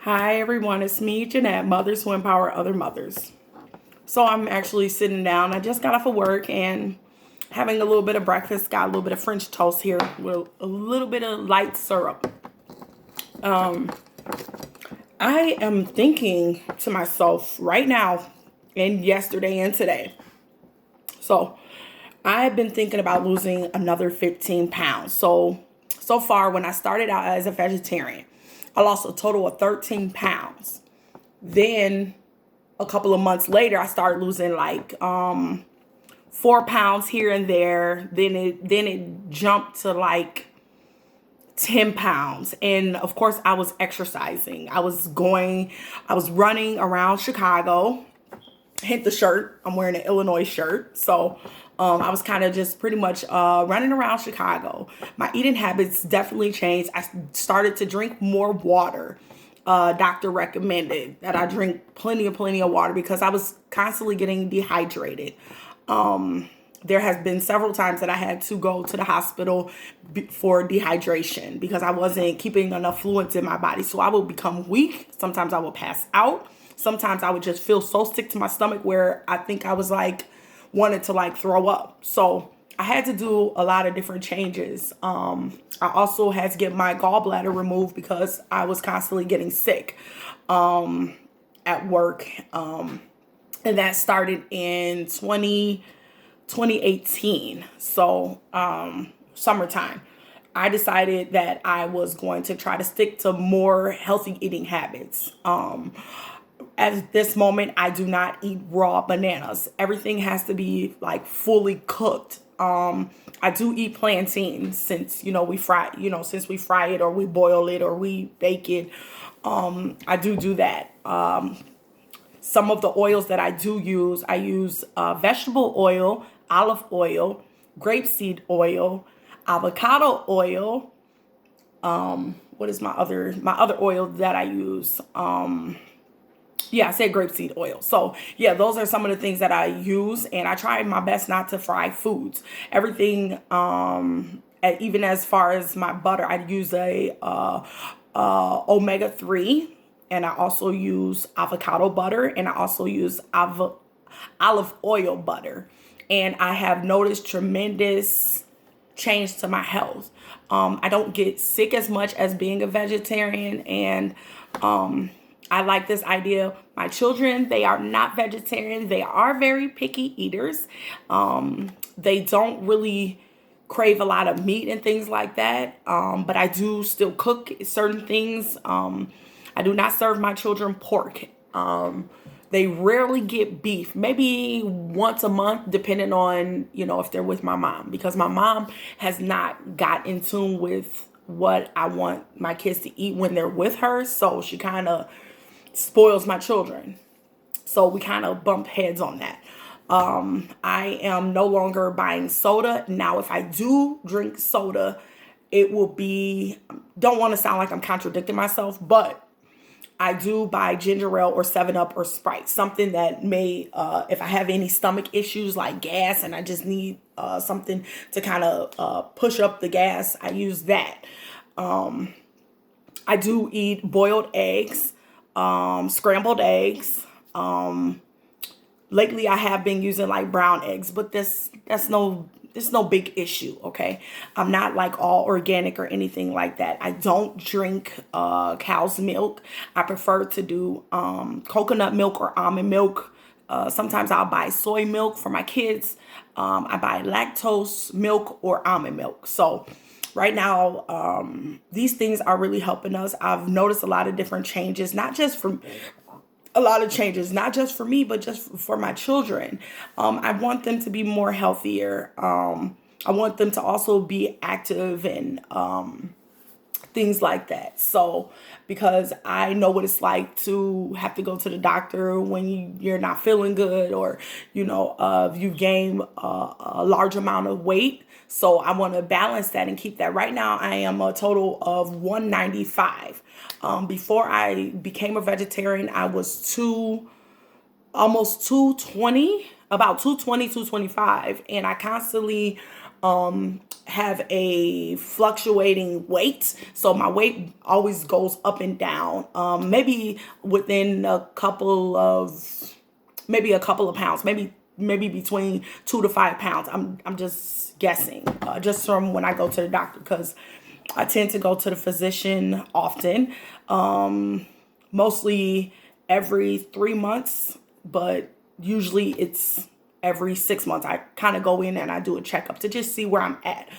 Hi everyone, it's me, Jeanette, Mothers Who Empower Other Mothers. So I'm actually sitting down. I just got off of work and having a little bit of breakfast. Got a little bit of French toast here with a little bit of light syrup. I am thinking to myself right now and yesterday and today. So I've been thinking about losing another 15 pounds. So far when I started out as a vegetarian, I lost a total of 13 pounds. Then a couple of months later, I started losing like 4 pounds here and there. Then it jumped to like 10 pounds. And of course, I was exercising. I was running around Chicago. Hit the shirt. I'm wearing an Illinois shirt. So I was kind of just pretty much running around Chicago. My eating habits definitely changed. I started to drink more water. Doctor recommended that I drink plenty of water because I was constantly getting dehydrated. There has been several times that I had to go to the hospital for dehydration because I wasn't keeping enough fluids in my body. So I would become weak. Sometimes I would pass out. Sometimes I would just feel so sick to my stomach where I think I was like wanted to like throw up. So I had to do a lot of different changes. I also had to get my gallbladder removed because I was constantly getting sick at work. And that started in 2018. So summertime. I decided that I was going to try to stick to more healthy eating habits. At this moment, I do not eat raw bananas. Everything has to be like fully cooked. I do eat plantains since, since we fry it or we boil it or we bake it. I do that. Some of the oils that I use vegetable oil, olive oil, grapeseed oil, avocado oil. What is my other oil that I use? Yeah, I said grapeseed oil. So yeah, those are some of the things that I use, and I try my best not to fry foods. Everything, even as far as my butter, I use a omega-3, and I also use avocado butter, and I also use olive oil butter, and I have noticed tremendous change to my health. I don't get sick as much as being a vegetarian, and I like this idea. My children, they are not vegetarian. They are very picky eaters. They don't really crave a lot of meat and things like that. But I do still cook certain things. I do not serve my children pork. They rarely get beef, maybe once a month, depending on, if they're with my mom, because my mom has not got in tune with what I want my kids to eat when they're with her. So she kind of spoils my children. So we kind of bump heads on that. I am no longer buying soda. Now, if I do drink soda, it will be, don't want to sound like I'm contradicting myself, but I do buy ginger ale or 7-Up or Sprite. Something that may, if I have any stomach issues like gas and I just need something to kind of push up the gas, I use that. I do eat boiled eggs, scrambled eggs. Lately I have been using like brown eggs, but it's no big issue, okay? I'm not like all organic or anything like that. I don't drink cow's milk. I prefer to do coconut milk or almond milk. Sometimes I'll buy soy milk for my kids. I buy lactose milk or almond milk. So right now, these things are really helping us. I've noticed a lot of different changes, not just for me, but just for my children. I want them to be more healthier. I want them to also be active and things like that. So, because I know what it's like to have to go to the doctor when you're not feeling good, or you gain a large amount of weight. So I want to balance that and keep that. Right now, I am a total of 195. Before I became a vegetarian, I was almost 220, about 220, 225. And I constantly have a fluctuating weight, so my weight always goes up and down. Maybe within maybe a couple of pounds, maybe between 2 to 5 pounds. I'm just guessing, just from when I go to the doctor, because I tend to go to the physician often, mostly every 3 months, but usually it's every 6 months. I kind of go in and I do a checkup to just see where I'm at.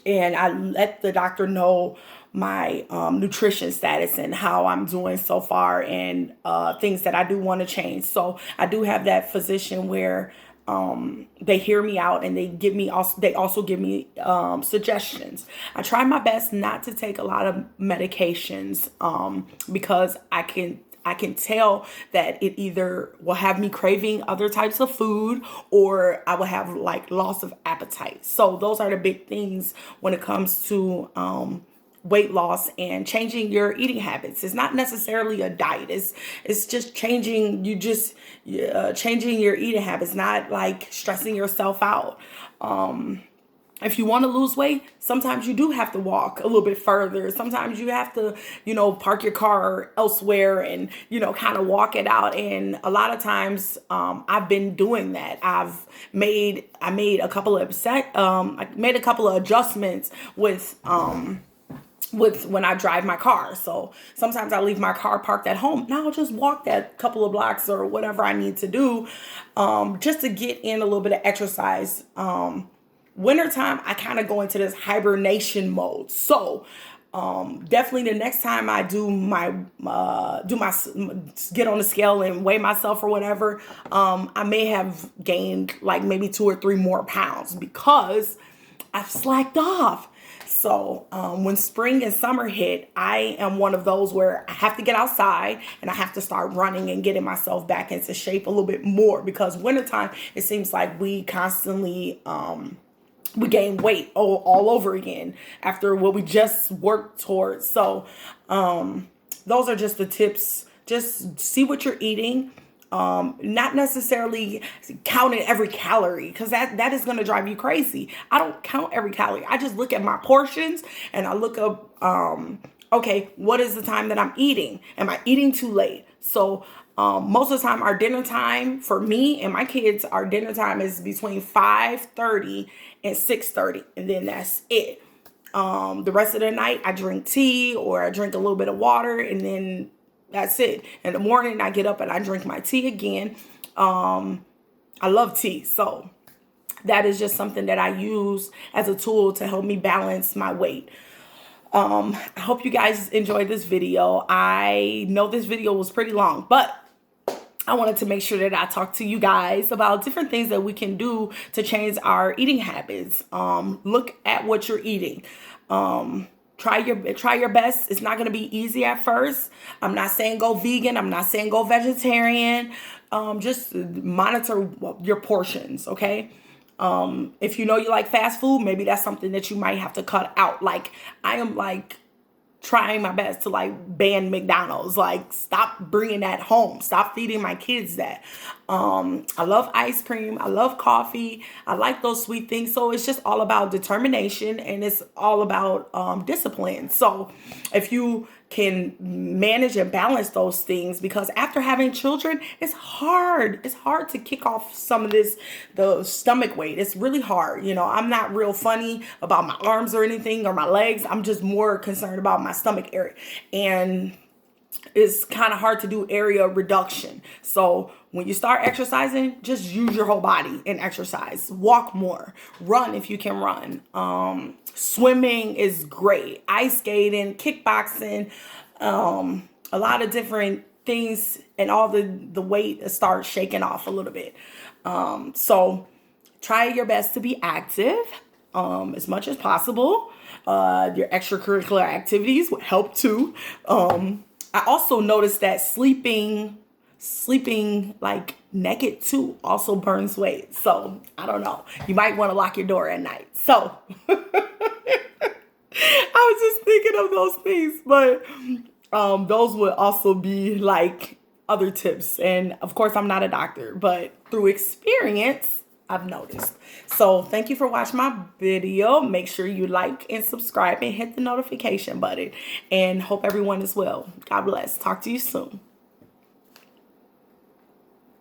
And I let the doctor know my nutrition status and how I'm doing so far, and things that I do want to change. So I do have that physician where they hear me out, and they also give me suggestions. I try my best not to take a lot of medications, because I can tell that it either will have me craving other types of food, or I will have like loss of appetite. So those are the big things when it comes to weight loss and changing your eating habits. It's not necessarily a diet. It's just changing changing your eating habits, not like stressing yourself out. If you want to lose weight, sometimes you do have to walk a little bit further. Sometimes you have to, park your car elsewhere and, kind of walk it out. And a lot of times, I've been doing that. I made a couple of adjustments with when I drive my car. So sometimes I leave my car parked at home. Now I'll just walk that couple of blocks or whatever I need to do, just to get in a little bit of exercise. Wintertime, I kind of go into this hibernation mode. So definitely the next time I do my get on the scale and weigh myself or whatever, I may have gained like maybe 2 or 3 more pounds because I've slacked off. So when spring and summer hit, I am one of those where I have to get outside and I have to start running and getting myself back into shape a little bit more, because wintertime, it seems like we constantly we gain weight all over again after what we just worked towards. So those are just the tips. Just see what you're eating. Not necessarily counting every calorie, because that is going to drive you crazy. I don't count every calorie. I just look at my portions and I look up, okay, what is the time that I'm eating? Am I eating too late? So most of the time, our dinner time for me and my kids, our dinner time is between 5:30 and 6:30, and then that's it. The rest of the night, I drink tea or I drink a little bit of water, and then that's it. In the morning, I get up and I drink my tea again. I love tea, so that is just something that I use as a tool to help me balance my weight. I hope you guys enjoyed this video. I know this video was pretty long, but I wanted to make sure that I talk to you guys about different things that we can do to change our eating habits. Look at what you're eating. Try your best. It's not going to be easy at first. I'm not saying go vegan. I'm not saying go vegetarian. Just monitor your portions, okay? If you know you like fast food, maybe that's something that you might have to cut out. Like, I am like trying my best to like ban McDonald's. Like, stop bringing that home. Stop feeding my kids that. I love ice cream. I love coffee. I like those sweet things. So it's just all about determination, and it's all about discipline. So if you can manage and balance those things, because after having children, it's hard. It's hard to kick off some of the stomach weight. It's really hard. I'm not real funny about my arms or anything, or my legs. I'm just more concerned about my stomach area. And it's kind of hard to do area reduction. So when you start exercising, just use your whole body and exercise. Walk more. Run if you can run. Swimming is great. Ice skating, kickboxing, a lot of different things, and all the weight starts shaking off a little bit. So try your best to be active as much as possible. Your extracurricular activities would help too. I also noticed that sleeping like naked too also burns weight. So I don't know. You might want to lock your door at night. So I was just thinking of those things, but those would also be like other tips. And of course, I'm not a doctor, but through experience, I've noticed. So thank you for watching my video. Make sure you like and subscribe and hit the notification button. And hope everyone is well. God bless. Talk to you soon.